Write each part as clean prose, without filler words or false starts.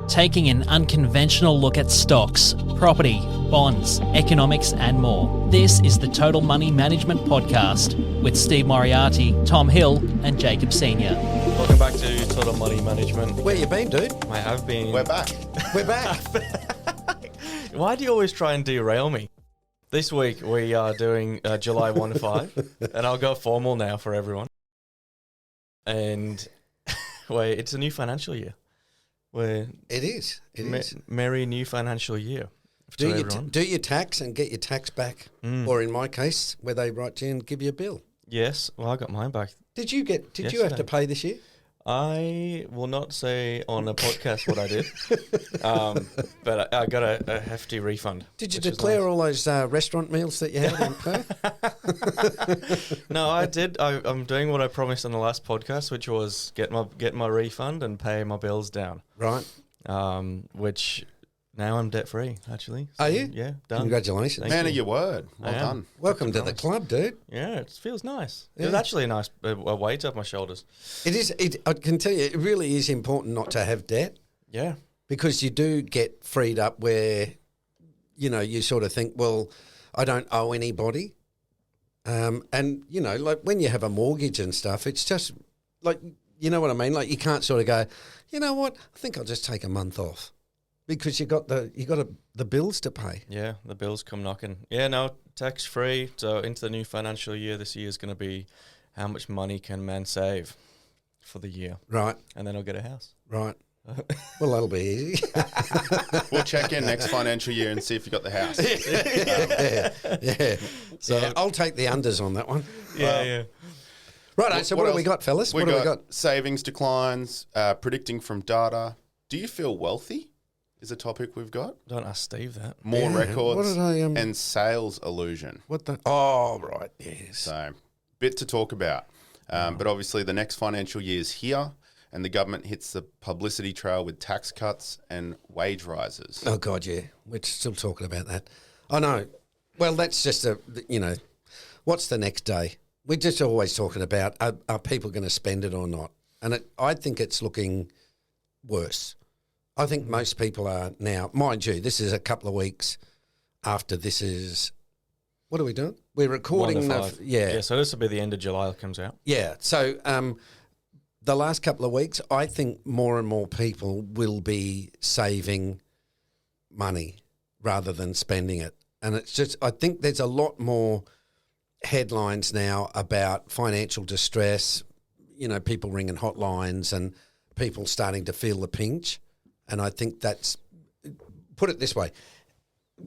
taking an unconventional look at stocks, property, bonds, economics, and more. This is the Total Money Management Podcast with Steve Moriarty, Tom Hill, and Jacob Senior. Welcome back to Total Money Management. Where you been, dude? I have been. We're back. We're back. Why do you always try and derail me? This week we are doing July 1 to 5, and I'll go formal now for everyone. And wait, it's a new financial year. It is. Merry new financial year. Do your tax and get your tax back, or in my case, where they write you and give you a bill. Yes, well, I got mine back. Did you have to pay this year? I will not say on a podcast what I did, but I got a hefty refund. Did you declare all those restaurant meals that you had in Perth? No, I did. I'm doing what I promised on the last podcast, which was get my refund and pay my bills down. Right. Which now I'm debt free. Actually, so, are you? Yeah, done. Congratulations, man of your word. Well done. Welcome to the club, dude. Yeah, it feels nice. Yeah. It was actually a nice weight off my shoulders. It is. I can tell you, it really is important not to have debt. Yeah, because you do get freed up where, you sort of think, well, I don't owe anybody. And, like when you have a mortgage and stuff, it's just like, you know what I mean? Like you can't sort of go, you know what, I think I'll just take a month off because you got the bills to pay. Yeah, the bills come knocking. Yeah, no, tax free. So into the new financial year, this year is going to be how much money can man save for the year. Right. And then I'll get a house. Right. Well, that'll be easy. We'll check in next financial year and see if you got the house. Yeah. So I'll take the unders on that one. Yeah. Right. So what have we got, fellas? What have we got? Savings declines, predicting from data. Do you feel wealthy? Is a topic we've got. Don't ask Steve that. More records and sales illusion. What the? Oh, right. Yes. So, bit to talk about. But obviously, the next financial year is here. And the government hits the publicity trail with tax cuts and wage rises. Oh, God, yeah. We're still talking about that. I know. Well, that's just what's the next day? We're just always talking about, are people going to spend it or not? And I think it's looking worse. I think most people are now. Mind you, this is a couple of weeks after this is, what are we doing? We're recording. Yeah, so this will be the end of July it comes out. Yeah, so the last couple of weeks, I think more and more people will be saving money rather than spending it. And it's just, I think there's a lot more headlines now about financial distress, people ringing hotlines and people starting to feel the pinch. And I think that's, put it this way,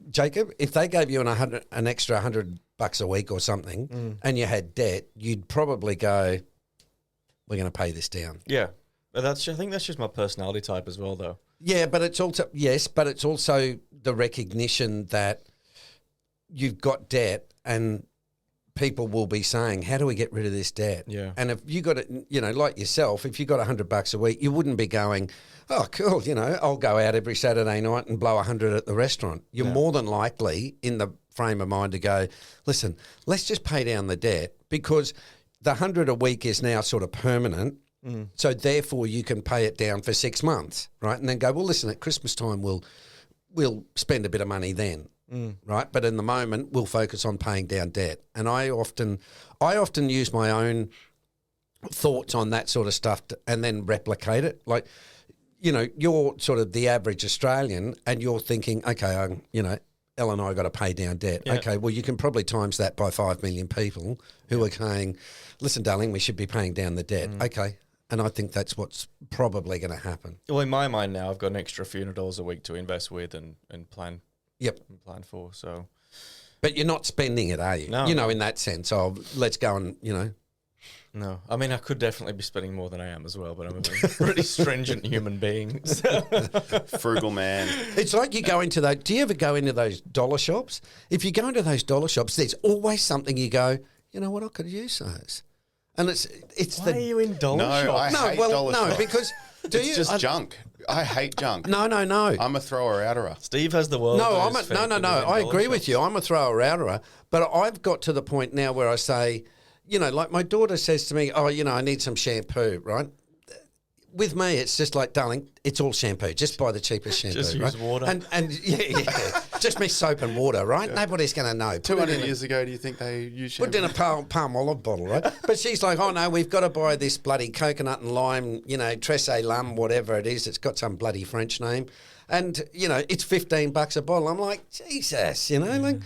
Jacob, if they gave you an extra $100 a week or something and you had debt, you'd probably go, we're going to pay this down. Yeah. But I think that's just my personality type as well, though. Yeah, but it's also, but it's also the recognition that you've got debt and people will be saying, how do we get rid of this debt? Yeah. And if you got it, like yourself, if you got $100 a week, you wouldn't be going, oh, cool, I'll go out every Saturday night and blow 100 at the restaurant. You're more than likely in the frame of mind to go, listen, let's just pay down the debt because the 100 a week is now sort of permanent. So therefore you can pay it down for 6 months, right? And then go, well, listen, at Christmas time we'll spend a bit of money then, right? But in the moment we'll focus on paying down debt. And I often use my own thoughts on that sort of stuff and then replicate it. Like, you're sort of the average Australian and you're thinking, okay, Elle and I got to pay down debt. Yeah. Okay, well, you can probably times that by 5 million people who are saying, listen, darling, we should be paying down the debt. Okay, and I think that's what's probably going to happen. Well, in my mind now, I've got an extra few $100 a week to invest with and plan. Yep. And plan for, so. But you're not spending it, are you? No. In that sense of let's go and, No, I mean, I could definitely be spending more than I am as well, but I'm a pretty stringent human being. Frugal man. It's like you go into do you ever go into those dollar shops? If you go into those dollar shops, there's always something you go, you know what, I could use those. And it's Why are you in dollar shops? I hate dollar shops. Because it's just junk. I hate junk. No. I'm a thrower-outerer. Steve has the world. No. I agree with you. I'm a thrower-outerer, but I've got to the point now where I say, like my daughter says to me, oh, I need some shampoo, right? with me, it's just like, darling, it's all shampoo. Just buy the cheapest shampoo. Just right? use water. And yeah. Just me soap and water, right? Nobody's going to know. 200 years ago, do you think they used shampoo? Put it in a palm olive bottle, right? But she's like, oh no, we've got to buy this bloody coconut and lime, Tresse Lum, whatever it is. It's got some bloody French name. And, it's $15 a bottle. I'm like, Jesus, like,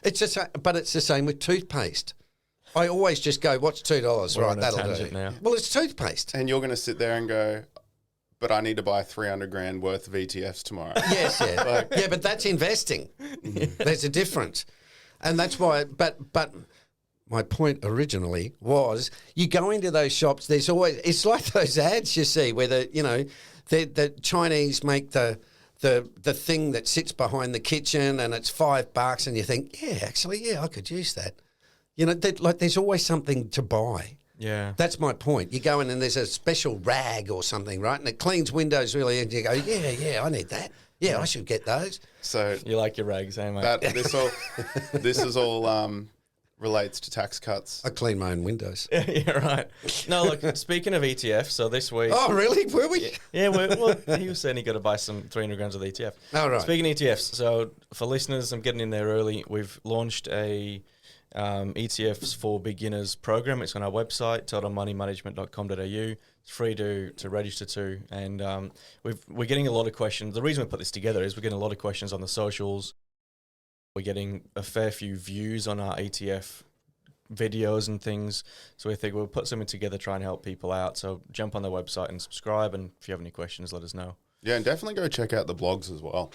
it's just, but it's the same with toothpaste. I always just go, what's $2? We're Right, on a that'll tangent do. now. Well, it's toothpaste. And you're going to sit there and go, but I need to buy 300 grand worth of ETFs tomorrow. Yes, yeah. Yeah, but that's investing. There's a difference. And that's why, but my point originally was you go into those shops, there's always, it's like those ads you see where the Chinese make the thing that sits behind the kitchen and it's $5 and you think, yeah, I could use that. There's always something to buy. Yeah. That's my point. You go in and there's a special rag or something, right? And it cleans windows really, and you go, yeah, I need that. Yeah, I should get those. So You like your rags, eh, mate? this is all relates to tax cuts. I clean my own windows. Yeah, right. No, look, speaking of ETF, so this week... Oh, really? Were we? Yeah, well, he was saying he got to buy some 300 grams of ETF. Oh, right. Speaking of ETFs, so for listeners, I'm getting in there early. We've launched a ETFs for beginners program. It's on our website, totalmoneymanagement.com.au. It's free to register to, and we're getting a lot of questions. The reason we put this together is we're getting a lot of questions on the socials. We're getting a fair few views on our ETF videos and things, so we think we'll put something together, try and help people out. So jump on the website and subscribe, and if you have any questions, let us know. Yeah, and definitely go check out the blogs as well.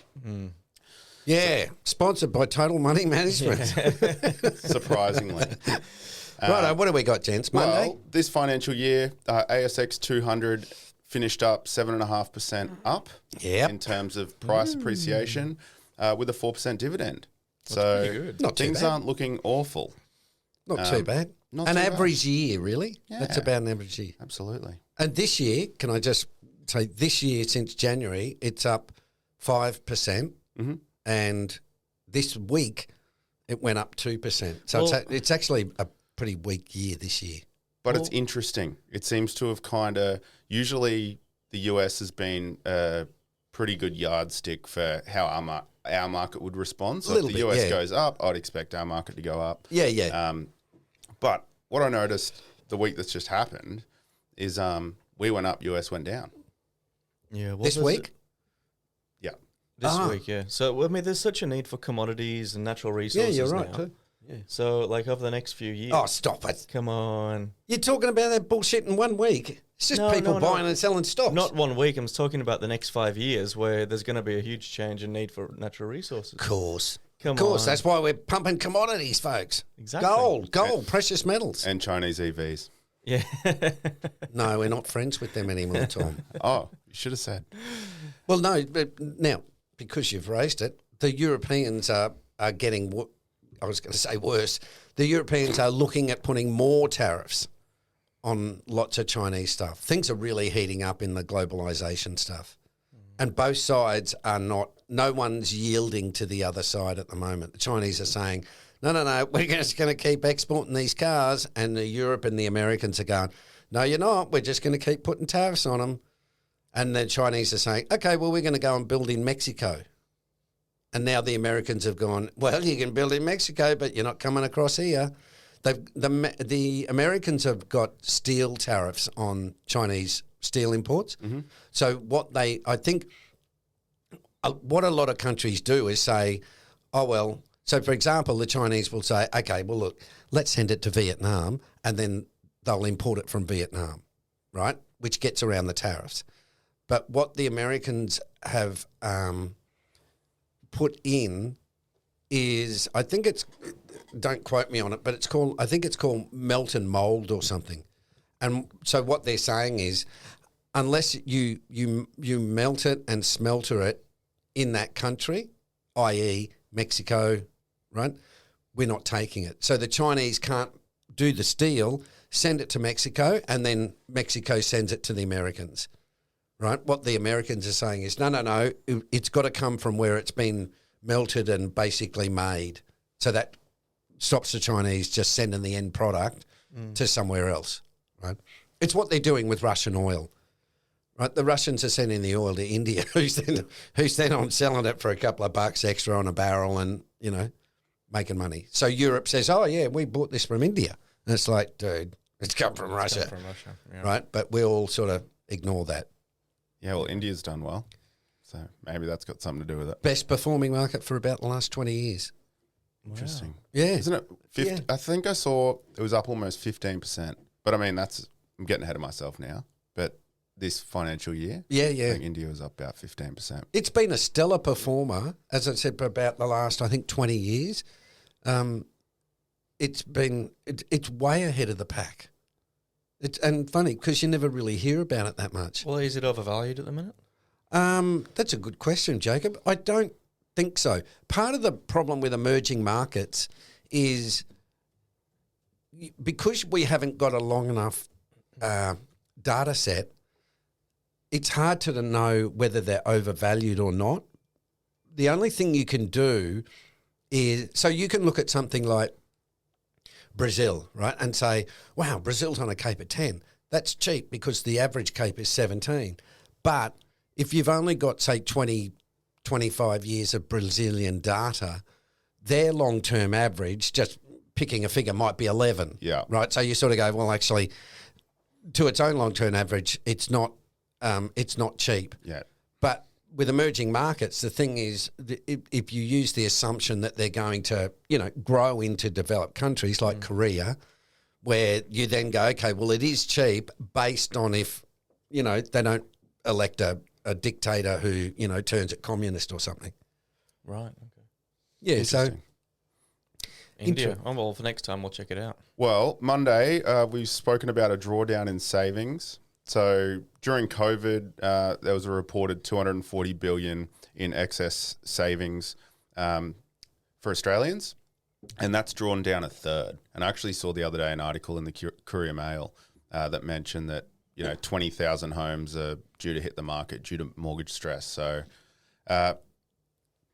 Yeah, sponsored by Total Money Management. Surprisingly. Right, what do we got, gents? Monday? Well, this financial year, ASX 200 finished up 7.5% up Yep. in terms of price appreciation with a 4% dividend. So pretty good. Not too things bad. aren't looking awful. Not too bad. not An too bad. average year, really? Yeah. That's about an average year. Absolutely. And this year, can I just say, this year since January, it's up 5%. Mm-hmm. And this week, it went up 2%. So Well- it's actually a pretty weak year this year. But it's interesting. It seems to have kind of, usually the US has been a pretty good yardstick for how our market would respond. So if the US goes up, I'd expect our market to go up. Yeah. But what I noticed the week that's just happened is we went up, US went down. Yeah, This week? Yeah. This week, yeah. So, I mean, there's such a need for commodities and natural Yeah, resources you're right, now. too. Yeah. So, like, over the next few years... Oh, stop it. Come on. You're talking about that bullshit in 1 week. It's just people buying and selling stocks. Not 1 week. I'm talking about the next 5 years where there's going to be a huge change in need for natural resources. Of course. Come Of course. on. That's why we're pumping commodities, folks. Exactly. Gold, precious metals. And Chinese EVs. Yeah. No, we're not friends with them anymore, Tom. Oh, you should have said. Well, no, but now, because you've raised it, the Europeans are getting, I was going to say worse, the Europeans are looking at putting more tariffs on lots of Chinese stuff. Things are really heating up in the globalisation stuff. And both sides are no one's yielding to the other side at the moment. The Chinese are saying, no, we're just going to keep exporting these cars. And Europe and the Americans are going, no, you're not. We're just going to keep putting tariffs on them. And the Chinese are saying, okay, well, we're going to go and build in Mexico. And now the Americans have gone, well, you can build in Mexico, but you're not coming across here. The Americans have got steel tariffs on Chinese steel imports. Mm-hmm. So what a lot of countries do is say, oh, well, so for example, the Chinese will say, okay, well, look, let's send it to Vietnam, and then they'll import it from Vietnam, right, which gets around the tariffs. But what the Americans have put in is, I think it's, don't quote me on it, but I think it's called melt and mold or something. And so what they're saying is, unless you melt it and smelter it in that country, i.e. Mexico, right, we're not taking it. So the Chinese can't do the steel, send it to Mexico, and then Mexico sends it to the Americans. Right? What the Americans are saying is, no, it's got to come from where it's been melted and basically made. So that stops the Chinese just sending the end product to somewhere else, right? It's what they're doing with Russian oil, Right, the Russians are sending the oil to India, who's then on selling it for a couple of bucks extra on a barrel and, making money. So Europe says, oh, yeah, we bought this from India. And it's like, dude, it's come from Russia. Yeah. Right, but we all sort of ignore that. Yeah, well, India's done well. So maybe that's got something to do with it. Best performing market for about the last 20 years. Interesting. Yeah. Isn't it? Yeah. I think I saw it was up almost 15%. But I mean, I'm getting ahead of myself now. But this financial year, I think India was up about 15%. It's been a stellar performer, as I said, for about the last, I think, 20 years. It's way ahead of the pack. And funny, because you never really hear about it that much. Well, is it overvalued at the minute? That's a good question, Jacob. I don't think so. Part of the problem with emerging markets is because we haven't got a long enough data set, it's hard to know whether they're overvalued or not. The only thing you can do is, so you can look at something like Brazil, right, and say, wow, Brazil's on a CAPE of 10. That's cheap because the average CAPE is 17. But if you've only got, say, 20, 25 years of Brazilian data, their long-term average, just picking a figure, might be 11. Yeah. Right? So you sort of go, well, actually, to its own long-term average, it's not cheap. Yeah. But with emerging markets, the thing is, if you use the assumption that they're going to, grow into developed countries like Korea, where you then go, okay, well, it is cheap based on if, they don't elect a dictator who, turns it communist or something. Right. Okay. Yeah. So India. Oh, well, for next time we'll check it out. Well, Monday, we've spoken about a drawdown in savings. So during COVID, there was a reported $240 billion in excess savings for Australians, and that's drawn down a third. And I actually saw the other day an article in the Courier Mail that mentioned that 20,000 homes are due to hit the market due to mortgage stress. So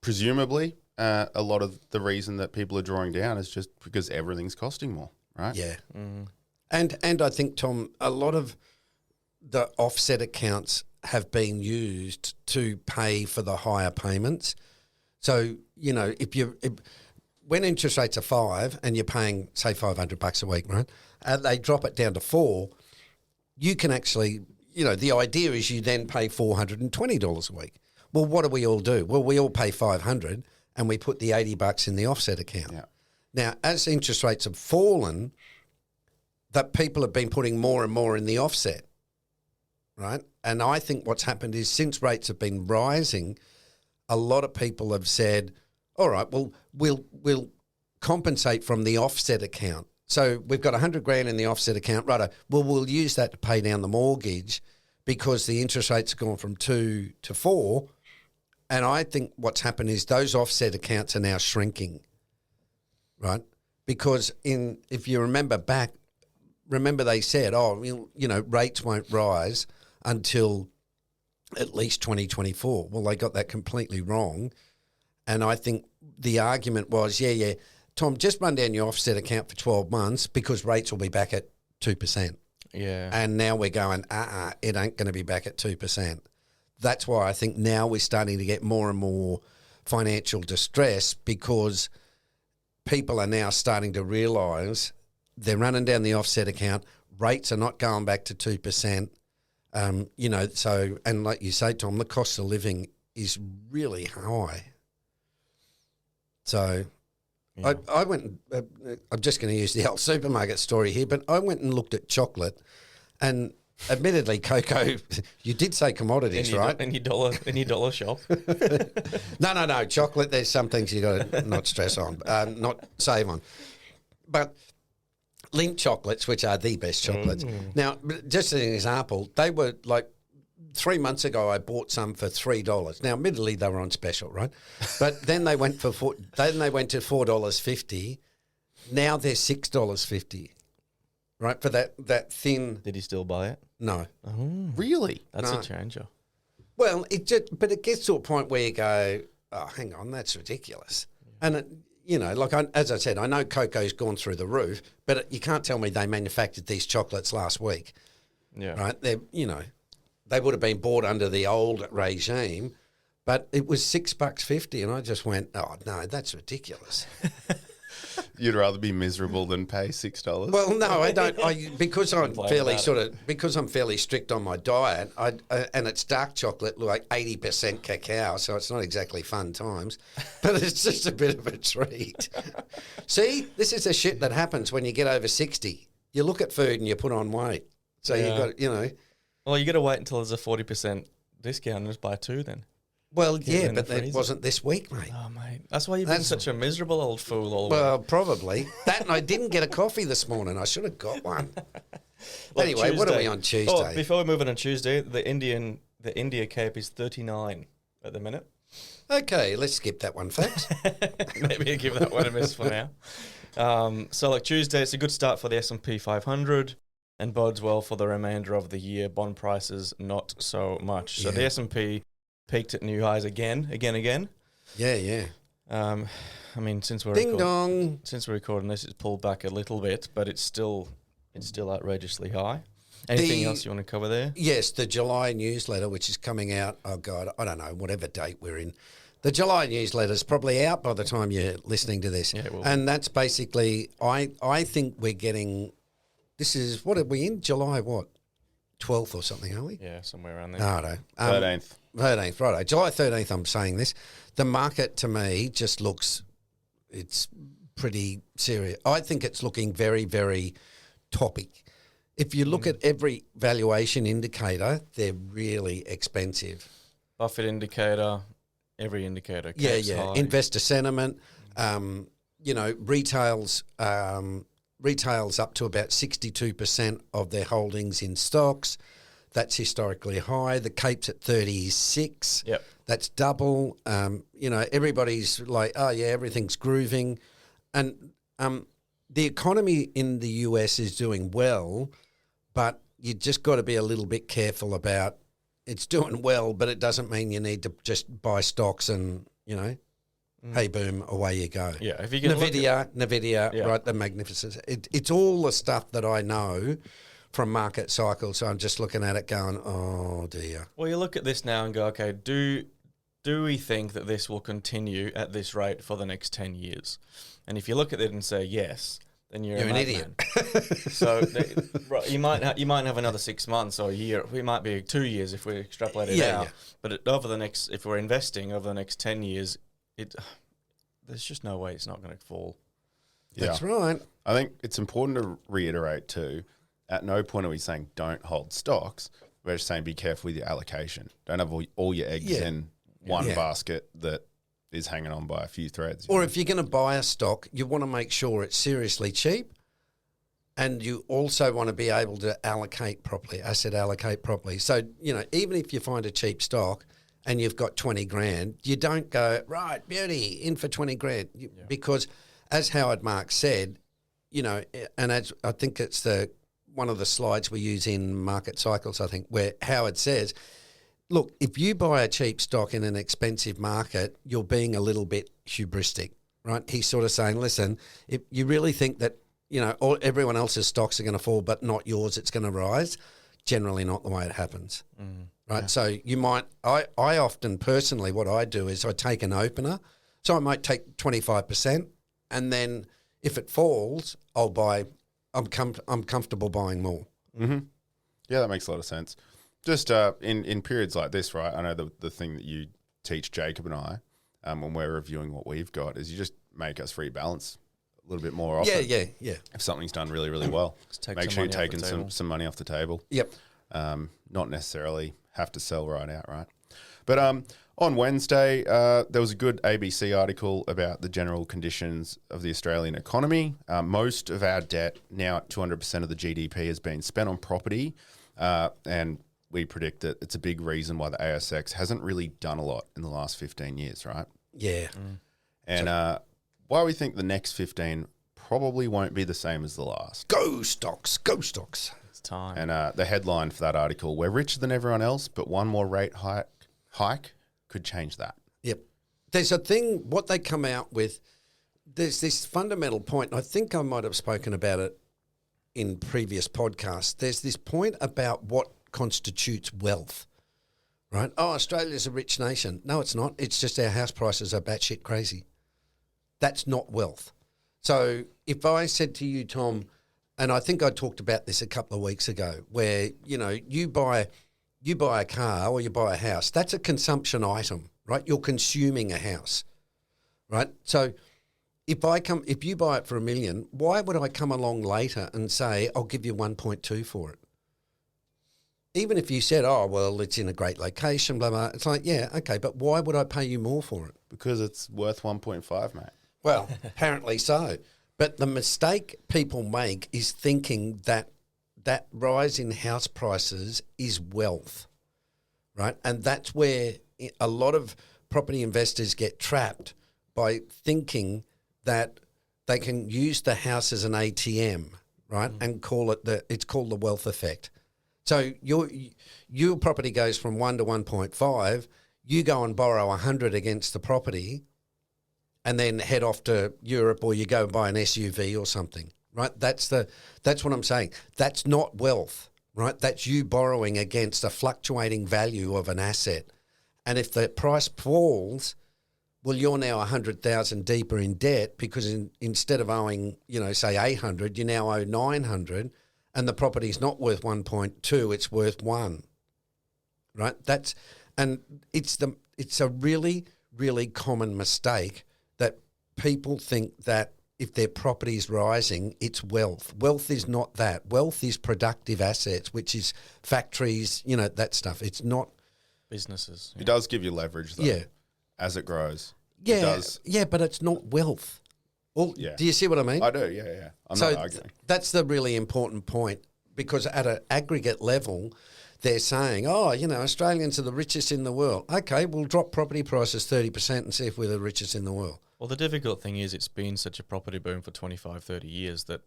presumably, a lot of the reason that people are drawing down is just because everything's costing more, right? yeah. And I think, Tom, a lot of the offset accounts have been used to pay for the higher payments. So, when interest rates are 5 and you're paying, say, $500 a week, right, and they drop it down to 4, you can actually, the idea is you then pay $420 a week. Well, what do we all do? Well, we all pay $500 and we put the $80 in the offset account. Yeah. Now, as interest rates have fallen, that people have been putting more and more in the offset. Right. And I think what's happened is since rates have been rising, a lot of people have said, all right, well, we'll compensate from the offset account. So we've got $100,000 in the offset account. Right. Well, we'll use that to pay down the mortgage because the interest rates have gone from 2 to 4. And I think what's happened is those offset accounts are now shrinking. Right. Because if you remember back, they said, rates won't rise until at least 2024. Well, they got that completely wrong. And I think the argument was, Tom, just run down your offset account for 12 months because rates will be back at 2%. Yeah. And now we're going, it ain't going to be back at 2%. That's why I think now we're starting to get more and more financial distress because people are now starting to realise they're running down the offset account. Rates are not going back to 2%. So, and like you say, Tom, the cost of living is really high. So Yeah. I went, I'm just going to use the old supermarket story here, but I went and looked at chocolate and admittedly, cocoa, you did say commodities, right? In your dollar shop. No. Chocolate, there's some things you got to not stress on, not save on. But Lindt chocolates, which are the best chocolates. Now, just as an example, they were like 3 months ago. I bought some for $3. Now, admittedly, they were on special, right? But then they went to $4.50. Now they're $6.50, right? For that thin. Did he still buy it? No. Oh, Really? that's No. a changer. Well, it gets to a point where you go, oh, hang on, that's ridiculous. And as I said, I know cocoa's gone through the roof, but you can't tell me they manufactured these chocolates last week, Yeah. right? they would have been bought under the old regime, but it was $6.50, and I just went, oh no, that's ridiculous. You'd rather be miserable than pay $6? Well, no, I don't. Because I'm fairly strict on my diet. And it's dark chocolate, like 80% cacao, so it's not exactly fun times, but it's just a bit of a treat. See, this is the shit that happens when you get over 60. You look at food and you put on weight. So you've got, Well, you got to wait until there's a 40% discount and just buy 2 then. Well, yeah, but it wasn't this week, mate. Oh, mate. That's why you've been such a miserable old fool all the way. Well, probably. That, and I didn't get a coffee this morning. I should have got one. Anyway, what are we on Tuesday? Oh, before we move on Tuesday, the India Cape is 39 at the minute. Okay, let's skip that one, folks. Maybe give that one a miss for now. So, like Tuesday, it's a good start for the S&P 500 and bodes well for the remainder of the year. Bond prices, not so much. So the S&P peaked at new highs again. Yeah. I mean, since we're recording this, it's pulled back a little bit, but it's still outrageously high. Anything else you want to cover there? Yes, the July newsletter, which is coming out. Oh God, I don't know, whatever date we're in. The July newsletter is probably out by the time you're listening to this, and that's basically. I think we're getting. This is what are we in July? What 12th or something? Are we? Yeah, somewhere around there. I don't know. 13th, right. July 13th. I'm saying this. The market to me just looks. It's pretty serious. I think it's looking very, very toppy. If you look at every valuation indicator, they're really expensive. Buffett indicator, every indicator. Yeah. Investor sentiment, retail's up to about 62% of their holdings in stocks. That's historically high. The Cape's at 36. Yep. That's double. Everybody's like, oh yeah, everything's grooving. And the economy in the US is doing well, but you just got to be a little bit careful about it's doing well, but it doesn't mean you need to just buy stocks and, hey, boom, away you go. Yeah, if you can NVIDIA, right, the magnificent. It's all the stuff that I know from market cycles, so I'm just looking at it going, oh, dear. Well, you look at this now and go, okay, do we think that this will continue at this rate for the next 10 years? And if you look at it and say yes, then you're an idiot. So you might have another 6 months or a year. We might be 2 years if we extrapolate it out. Yeah. But if we're investing over the next 10 years, there's just no way it's not going to fall. Yeah. That's right. I think it's important to reiterate too, at no point are we saying don't hold stocks. We're just saying be careful with your allocation. Don't have all your eggs in one basket that is hanging on by a few threads. Or if you're going to buy a stock, you want to make sure it's seriously cheap, and you also want to be able to allocate properly, asset allocate properly. So, even if you find a cheap stock and you've got 20 grand, you don't go, right, beauty, in for 20 grand. Because as Howard Marks said, and as I think it's one of the slides we use in Market Cycles, I think, where Howard says, look, if you buy a cheap stock in an expensive market, you're being a little bit hubristic, right? He's sort of saying, listen, if you really think that, everyone else's stocks are going to fall, but not yours, it's going to rise, generally not the way it happens, right? Yeah. So you might, I often personally, what I do is I take an opener. So I might take 25%, and then if it falls, I'll buy, I'm comfortable buying more. Mm-hmm. Yeah, that makes a lot of sense. Just in periods like this, right, I know the thing that you teach Jacob and I when we're reviewing what we've got is you just make us rebalance a little bit more often. Yeah. If something's done really, really well, make sure you're taking some money off the table. Yep. Not necessarily have to sell right out, right? But on Wednesday, there was a good ABC article about the general conditions of the Australian economy. Most of our debt, now at 200% of the GDP, has been spent on property, and we predict that it's a big reason why the ASX hasn't really done a lot in the last 15 years, right? Yeah. And why we think the next 15 probably won't be the same as the last. Go stocks, go stocks. It's time. And the headline for that article, we're richer than everyone else, but one more rate hike could change that. Yep. There's a thing, what they come out with, there's this fundamental point, and I think I might have spoken about it in previous podcasts. There's this point about what constitutes wealth, right? Oh, Australia's a rich nation. No, it's not. It's just our house prices are batshit crazy. That's not wealth. So if I said to you, Tom, and I think I talked about this a couple of weeks ago, where, you buy a car or you buy a house, that's a consumption item, right? You're consuming a house, right? So if you buy it for $1 million, why would I come along later and say, I'll give you 1.2 for it? Even if you said, oh, well, it's in a great location, blah, blah. It's like, yeah, okay, but why would I pay you more for it? Because it's worth 1.5, mate. Well, apparently so. But the mistake people make is thinking that rise in house prices is wealth, right? And that's where a lot of property investors get trapped by thinking that they can use the house as an ATM, right? And it's called the wealth effect. So your property goes from 1 to 1.5, you go and borrow 100 against the property and then head off to Europe, or you go buy an SUV or something, right? That's what I'm saying. That's not wealth, right? That's you borrowing against a fluctuating value of an asset. And if the price falls, well, you're now 100,000 deeper in debt because instead of owing, say 800, you now owe 900, and the property's not worth 1.2, it's worth 1, right? It's a really, really common mistake that people think that if their property is rising, it's wealth. Wealth is not that. Wealth is productive assets, which is factories, that stuff. It's not businesses. It does give you leverage, though, as it grows. Yeah, it does. Yeah, but it's not wealth. Well, do you see what I mean? I do, yeah. I'm not arguing. That's the really important point, because at an aggregate level, they're saying, Australians are the richest in the world. Okay, we'll drop property prices 30% and see if we're the richest in the world. Well, the difficult thing is it's been such a property boom for 25, 30 years that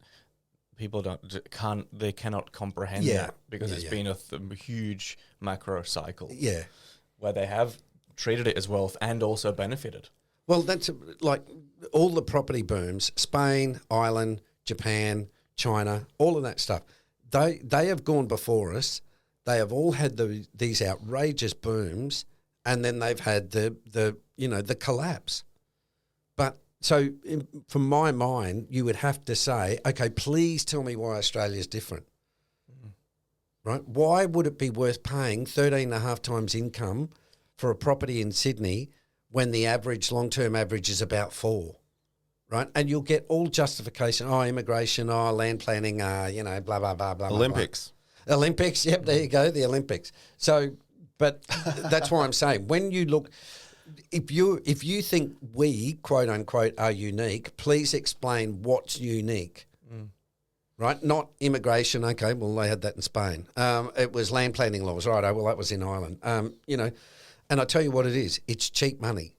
people cannot comprehend that, because it's been a huge macro cycle where they have treated it as wealth and also benefited. Well, that's like all the property booms, Spain, Ireland, Japan, China, all of that stuff. They have gone before us. They have all had these outrageous booms, and then they've had the collapse. But so from my mind, you would have to say, okay, please tell me why Australia's different, right? Why would it be worth paying 13.5 times income for a property in Sydney when the long-term average is about 4, right? And you'll get all justification, immigration, land planning, blah, blah, blah, blah. Olympics. Blah, blah. Olympics, yep, there you go, the Olympics. So, but that's why I'm saying, when you look... If you think we, quote unquote, are unique, please explain what's unique, right? Not immigration. Okay, well, they had that in Spain. It was land planning laws, right? Well, that was in Ireland. And I tell you what it is. It's cheap money,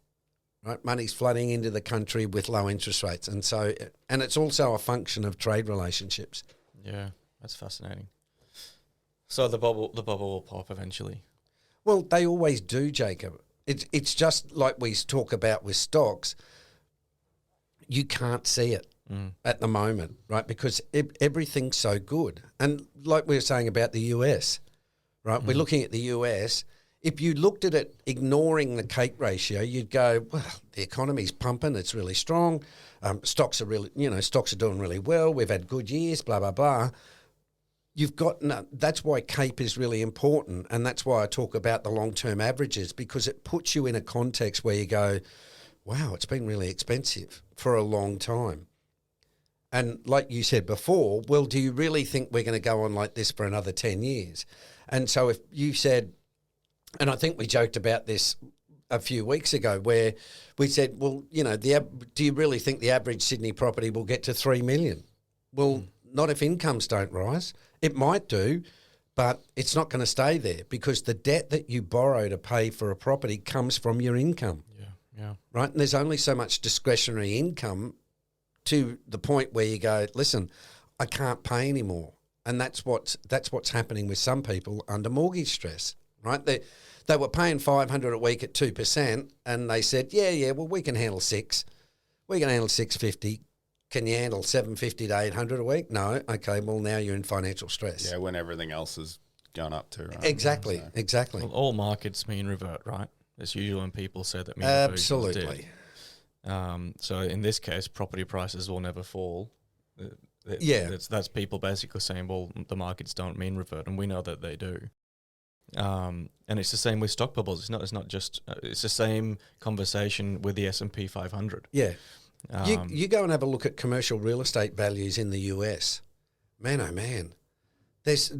right? Money's flooding into the country with low interest rates, and it's also a function of trade relationships. Yeah, that's fascinating. So the bubble will pop eventually. Well, they always do, Jacob. It's just like we talk about with stocks. You can't see it at the moment, right? Because everything's so good. And like we were saying about the US, right? We're looking at the US. If you looked at it ignoring the Kate ratio, you'd go, well, the economy's pumping. It's really strong. Stocks are doing really well. We've had good years, blah, blah, blah. That's why CAPE is really important, and that's why I talk about the long-term averages, because it puts you in a context where you go, wow, it's been really expensive for a long time. And like you said before, well, do you really think we're going to go on like this for another 10 years? And so if you said, and I think we joked about this a few weeks ago, where we said, well, do you really think the average Sydney property will get to 3 million? Well, not if incomes don't rise. It might do, but it's not going to stay there, because the debt that you borrow to pay for a property comes from your income. Yeah. Right? And there's only so much discretionary income to the point where you go, listen, I can't pay anymore. And that's what's happening with some people under mortgage stress, right? They were paying $500 a week at 2%, and they said, well, we can handle 6. We can handle 650. Can you handle 750 to 800 a week? No. Okay, well, now you're in financial stress. Yeah, when everything else is going up too, right? Exactly, So- exactly. Well, all markets mean revert, right? It's usually when people say that mean Absolutely. So in this case, property prices will never fall. Yeah. That's people basically saying, well, the markets don't mean revert, and we know that they do. And it's the same with stock bubbles. It's not just. It's the same conversation with the S&P 500. Yeah. Um, You go and have a look at commercial real estate values in the US. Man, oh man. There's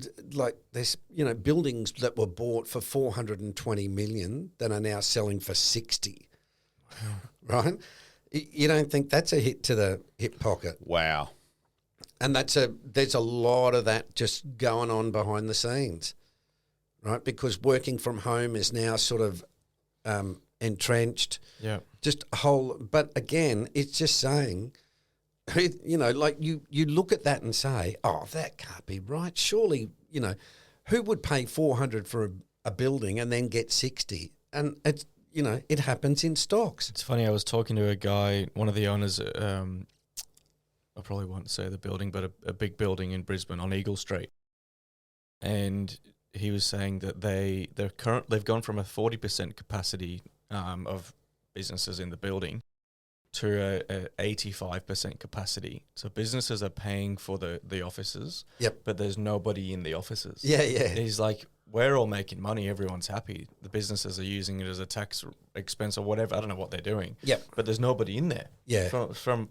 buildings that were bought for 420 million that are now selling for 60. Right? You don't think that's a hit to the hip pocket? Wow. And there's a lot of that just going on behind the scenes, right? Because working from home is now sort of entrenched. yeah. Just a whole, but again, it's just saying, like you look at that and say, oh, that can't be right. Surely, who would pay 400 for a building and then get 60? And it's, it happens in stocks. It's funny. I was talking to a guy, one of the owners. I probably won't say the building, but a big building in Brisbane on Eagle Street, and he was saying that they've gone from a 40% capacity of businesses in the building to a 85% capacity. So businesses are paying for the offices, Yep. but there's nobody in the offices. Yeah, yeah. And he's like, we're all making money. Everyone's happy. The businesses are using it as a tax expense or whatever. I don't know what they're doing. Yep. But there's nobody in there. Yeah. From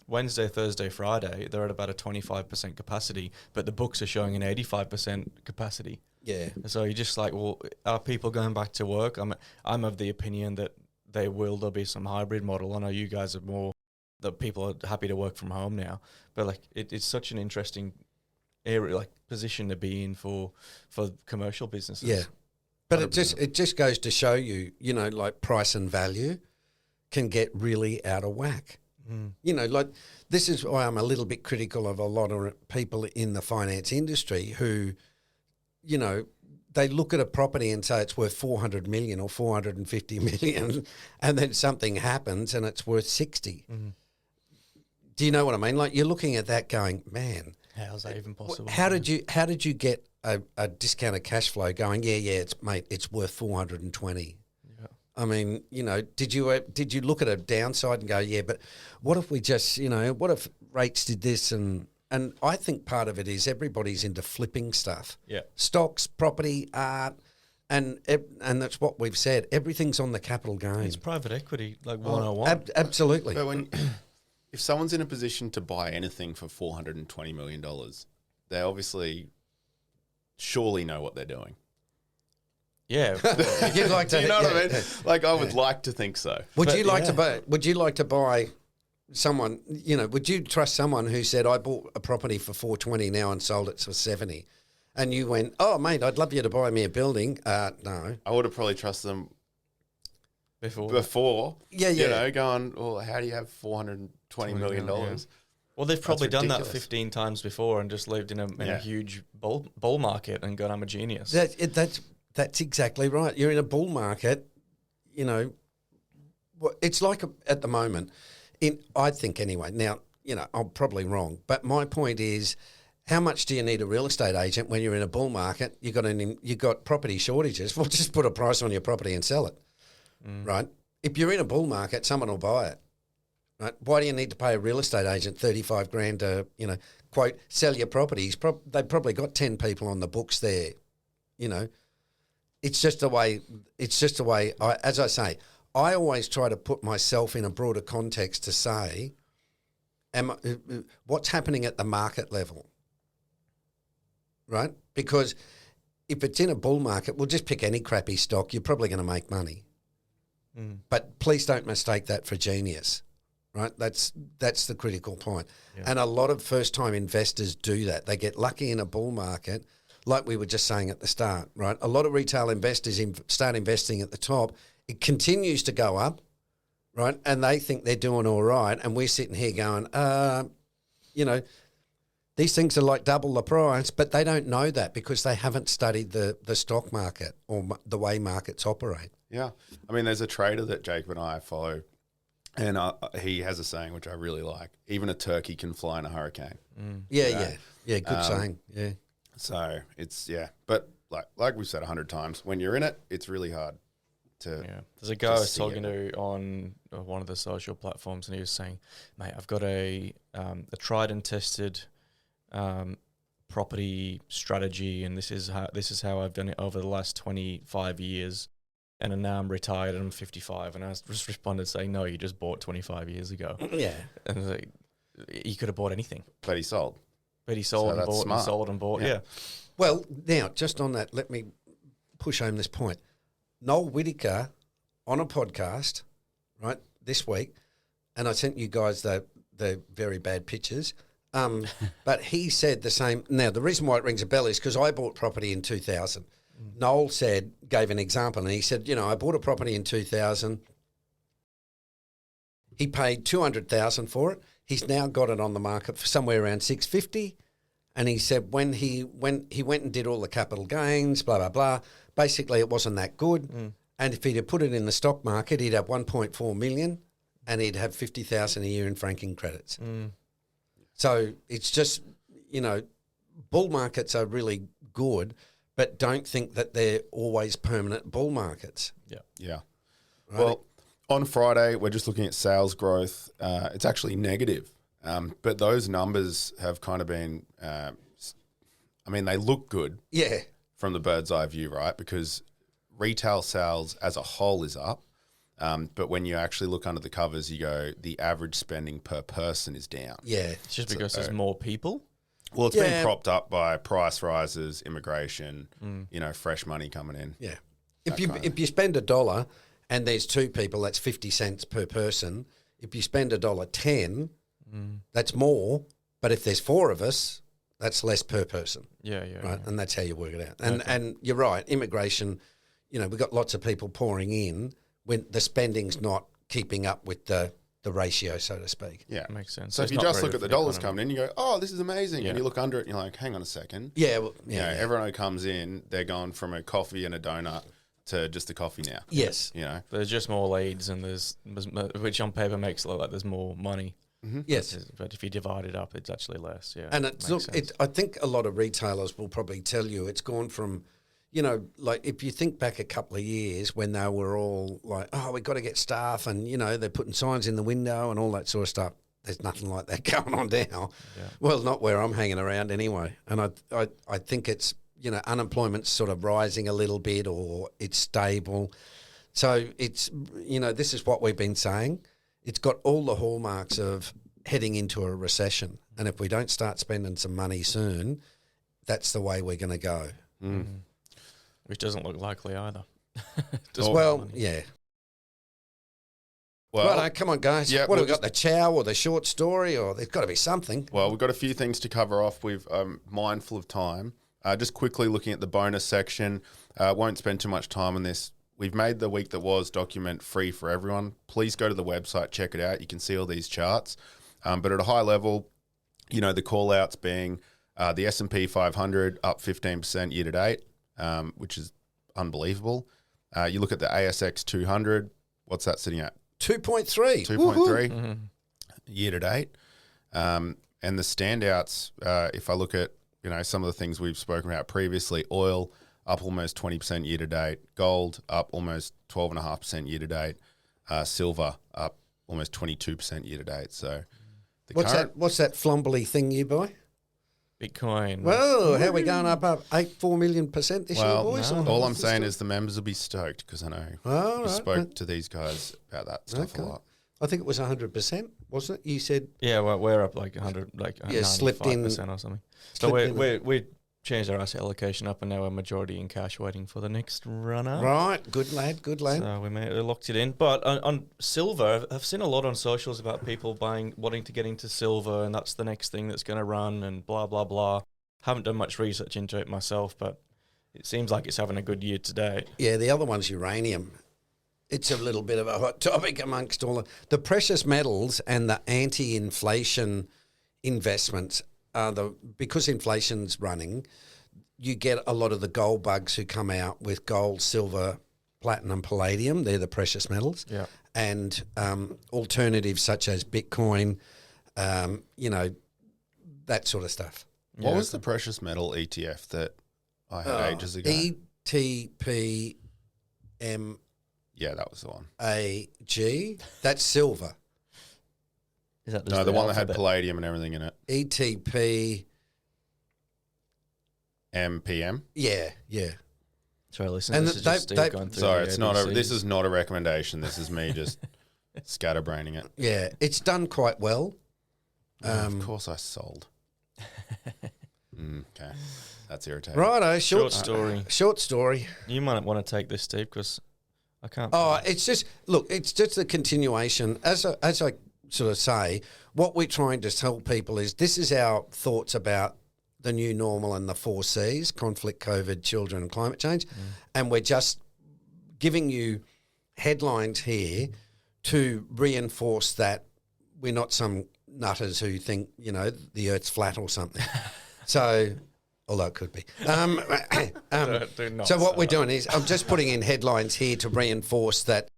Wednesday, Thursday, Friday, they're at about a 25% capacity, but the books are showing an 85% capacity. Yeah. So you're just like, well, are people going back to work? I'm of the opinion that there'll be some hybrid model. I know you guys are more that people are happy to work from home now, but like it's such an interesting area, like position to be in for commercial businesses. Yeah. But 100%. it just goes to show you, like price and value can get really out of whack. Like this is why I'm a little bit critical of a lot of people in the finance industry who, they look at a property and say it's worth 400 million or 450 million, and then something happens and it's worth 60. Do you know what I mean? Like you're looking at that going, man, How's that even possible? how did you get a discounted cash flow going? Yeah, it's worth 420. Yeah. I mean, did you look at a downside and go, yeah, but what if we just, what if rates did this and I think part of it is everybody's into flipping stuff. Yeah. Stocks, property, art, and that's what we've said. Everything's on the capital gain. It's private equity, like 101. Absolutely. But if someone's in a position to buy anything for $420 million, they obviously surely know what they're doing. Yeah. You'd like to, Do you know what I yeah, mean? yeah. Like I would like to think so. Would But you like yeah. to buy? Would you like to buy someone? Would you trust someone who said, "I bought a property for 420 now and sold it for 70," and you went, "Oh, mate, I'd love you to buy me a building." No. I would have probably trusted them Before. Yeah. Going, well, how do you have $420 million? Yeah. Well, they've probably done that ridiculous. 15 times before and just lived in a Yeah. huge bull market and gone, I'm a genius. That's exactly right. You're in a bull market. It's like at the moment. I think anyway. Now, I'm probably wrong, but my point is, how much do you need a real estate agent when you're in a bull market? You got property shortages. Well, just put a price on your property and sell it, right? If you're in a bull market, someone will buy it, right? Why do you need to pay a real estate agent $35,000 to quote sell your properties? They've probably got 10 people on the books there, It's just the way. As I say, I always try to put myself in a broader context to say, what's happening at the market level, right? Because if it's in a bull market, we'll just pick any crappy stock. You're probably going to make money, but please don't mistake that for genius, right? That's the critical point. Yeah. And a lot of first-time investors do that. They get lucky in a bull market. Like we were just saying at the start, right? A lot of retail investors start investing at the top. It continues to go up, right? And they think they're doing all right. And we're sitting here going, these things are like double the price, but they don't know that because they haven't studied the stock market or the way markets operate. Yeah. I mean, there's a trader that Jacob and I follow, and he has a saying which I really like: even a turkey can fly in a hurricane. Yeah. Good saying. Yeah. So but like we've said 100 times, when you're in it, it's really hard to. Yeah, there's a guy I was talking to on one of the social platforms, and he was saying, "Mate, I've got a tried and tested property strategy, and this is how I've done it over the last 25 years." And now I'm retired and I'm 55. And I just responded saying, "No, you just bought 25 years ago." Yeah. And like, he could have bought anything. But he sold. But he sold and bought smart. and sold and bought. Yeah. Well, now, just on that, let me push home this point. Noel Whittaker on a podcast, right, this week, and I sent you guys the very bad pictures, but he said the same. Now, the reason why it rings a bell is because I bought property in 2000. Noel gave an example, and he said, I bought a property in 2000. He paid $200,000 for it. He's now got it on the market for somewhere around $650,000. And he said when he went and did all the capital gains, blah, blah, blah, basically it wasn't that good. And if he'd have put it in the stock market, he'd have 1.4 million and he'd have 50,000 a year in franking credits. So it's just, bull markets are really good, but don't think that they're always permanent bull markets. Yeah. Right? Well, on Friday, we're just looking at sales growth. It's actually negative, but those numbers have kind of been, they look good from the bird's eye view, right? Because retail sales as a whole is up, but when you actually look under the covers, you go, the average spending per person is down. Yeah. It's just because there's more people. Well, it's been propped up by price rises, immigration, fresh money coming in. Yeah. If you spend $1 and there's two people, that's 50 cents per person. If you spend $1.10, that's more. But if there's four of us, that's less per person. Yeah. Right. Yeah. And that's how you work it out. And you're right. Immigration, we've got lots of people pouring in when the spending's not keeping up with the ratio, so to speak. Yeah. Makes sense. So if It's you not just very look at the good for dollars economy. coming in, you go, oh, this is amazing. Yeah. And you look under it and you're like, hang on a second. Yeah. Well, Everyone who comes in, they're going from a coffee and a donut to just a coffee now. Yes. There's just more leads, and there's which on paper makes it look like there's more money. Yes. But if you divide it up, it's actually less. Yeah. And I think a lot of retailers will probably tell you it's gone from, like if you think back a couple of years when they were all like, oh, we've got to get staff and, they're putting signs in the window and all that sort of stuff. There's nothing like that going on now. Yeah. Well, not where I'm hanging around anyway. And I think it's, unemployment's sort of rising a little bit or it's stable. So it's, this is what we've been saying. It's got all the hallmarks of heading into a recession. And if we don't start spending some money soon, that's the way we're going to go. Which doesn't look likely either. Yeah. Well, come on, guys. Yeah, what have we got? The chow or the short story, or there's got to be something. Well, we've got a few things to cover off. We've mindful of time. Just quickly looking at the bonus section. Won't spend too much time on this. We've made the week that was document free for everyone. Please go to the website, check it out. You can see all these charts. But at a high level, the call outs being the S&P 500 up 15% year to date, which is unbelievable. You look at the ASX 200. What's that sitting at? 2.3. 2.3 year to date. And the standouts, if I look at, some of the things we've spoken about previously, oil up almost 20% year to date, gold up almost 12.5% year to date, silver up almost 22% year to date. So what's that flombly thing you buy? Bitcoin. Whoa, how are we going up 4 million% this year, boys? No. All I'm saying is the members will be stoked because I know we spoke to these guys about that stuff a lot. I think it was 100%, wasn't it? You said... Yeah, well, we're up like 100, slipped in 95% or something. So we changed our asset allocation up, and now we're majority in cash, waiting for the next run up. Right, good lad. So we locked it in. But on silver, I've seen a lot on socials about people wanting to get into silver, and that's the next thing that's going to run, and blah blah blah. Haven't done much research into it myself, but it seems like it's having a good year today. Yeah, the other one's uranium. It's a little bit of a hot topic amongst all the precious metals and the anti-inflation investments. Because inflation's running, you get a lot of the gold bugs who come out with gold, silver, platinum, palladium. They're the precious metals. Yeah. And alternatives such as Bitcoin, that sort of stuff. What was the precious metal ETF that I had ages ago. ETPMAG. Yeah, that was the one. That's silver. Is that No, the one that had palladium and everything in it. ETP. MPM. Yeah. Sorry, listen. And This is just Steve going through. Sorry, the it's not. ABCs. This is not a recommendation. This is me just scatterbraining it. Yeah, it's done quite well. Of course, I sold. Okay, that's irritating. Righto, Short story. Short story. You might want to take this, Steve, because I can't. Oh, it's just the continuation. As I sort of say, what we're trying to tell people is this is our thoughts about the new normal and the 4 Cs: conflict, COVID, children, and climate change. And we're just giving you headlines here to reinforce that we're not some nutters who think, the Earth's flat or something. So, although it could be. So what we're doing is I'm just putting in headlines here to reinforce that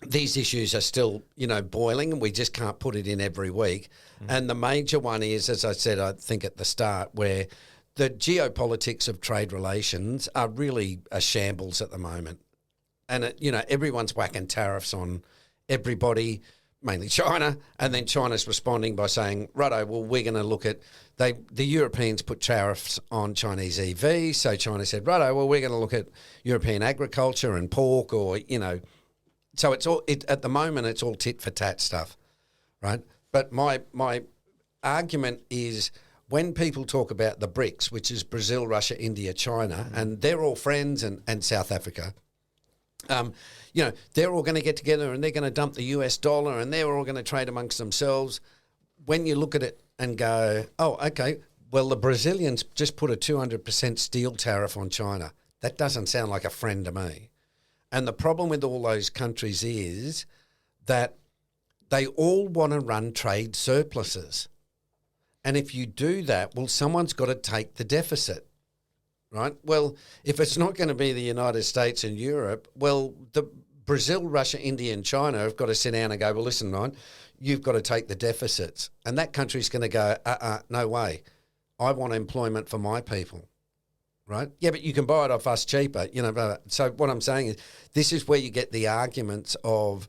these issues are still, boiling, and we just can't put it in every week. And the major one is, as I said, I think at the start, where the geopolitics of trade relations are really a shambles at the moment. And, everyone's whacking tariffs on everybody, mainly China, and then China's responding by saying, righto, well, we're going to look at, the Europeans put tariffs on Chinese EVs, so China said, righto, well, we're going to look at European agriculture and pork, or, so at the moment, it's all tit for tat stuff, right? But my argument is when people talk about the BRICS, which is Brazil, Russia, India, China, and they're all friends, and South Africa, they're all going to get together and they're going to dump the US dollar and they're all going to trade amongst themselves. When you look at it and go, oh, okay, well, the Brazilians just put a 200% steel tariff on China. That doesn't sound like a friend to me. And the problem with all those countries is that they all want to run trade surpluses. And if you do that, well, someone's got to take the deficit, right? Well, if it's not going to be the United States and Europe, well, the Brazil, Russia, India and China have got to sit down and go, well, listen, Ryan, you've got to take the deficits. And that country's going to go, no way. I want employment for my people. Right? Yeah, but you can buy it off us cheaper, So what I'm saying is this is where you get the arguments of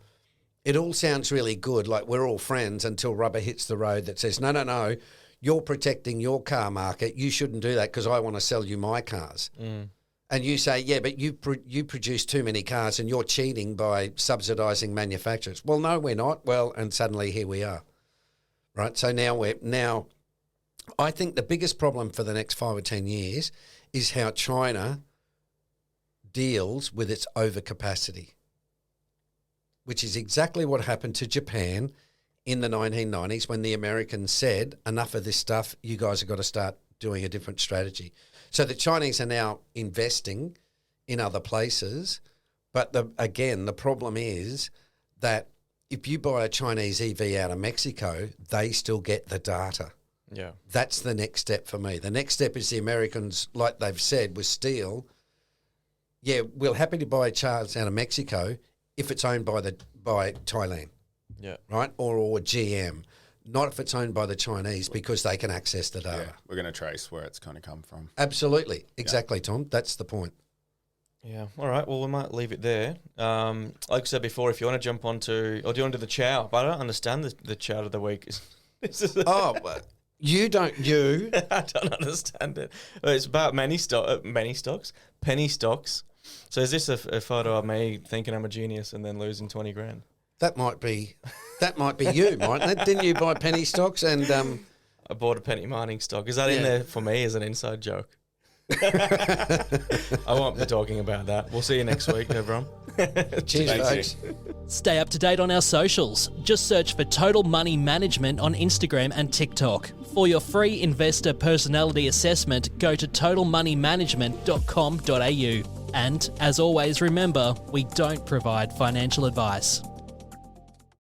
it all sounds really good, like we're all friends until rubber hits the road that says, no, you're protecting your car market. You shouldn't do that because I want to sell you my cars. And you say, yeah, but you produce too many cars and you're cheating by subsidising manufacturers. Well, no, we're not. Well, and suddenly here we are. Right? So now I think the biggest problem for the next 5 or 10 years is how China deals with its overcapacity, which is exactly what happened to Japan in the 1990s when the Americans said, enough of this stuff, you guys have got to start doing a different strategy. So the Chinese are now investing in other places, but the problem is that if you buy a Chinese EV out of Mexico, they still get the data. Yeah. That's the next step for me. The next step is the Americans, like they've said with steel, yeah, we're happy to buy cars out of Mexico if it's owned by Thailand. Yeah. Right? Or GM. Not if it's owned by the Chinese because they can access the data. Yeah, we're going to trace where it's kind of come from. Absolutely. Exactly, Tom. That's the point. Yeah. All right. Well, we might leave it there. Like I said before, if you want to jump onto, or do you want to do the chow? But I don't understand the chow of the week. You don't. I don't understand it. It's about penny stocks. So is this a photo of me thinking I'm a genius and then losing 20 grand? That might be you, mightn't it? Didn't you buy penny stocks and I bought a penny mining stock. Is that in there for me as an inside joke? I won't be talking about that. We'll see you next week, everyone. Cheers, folks. Stay up to date on our socials. Just search for Total Money Management on Instagram and TikTok. For your free investor personality assessment, go to totalmoneymanagement.com.au. And as always, remember, we don't provide financial advice.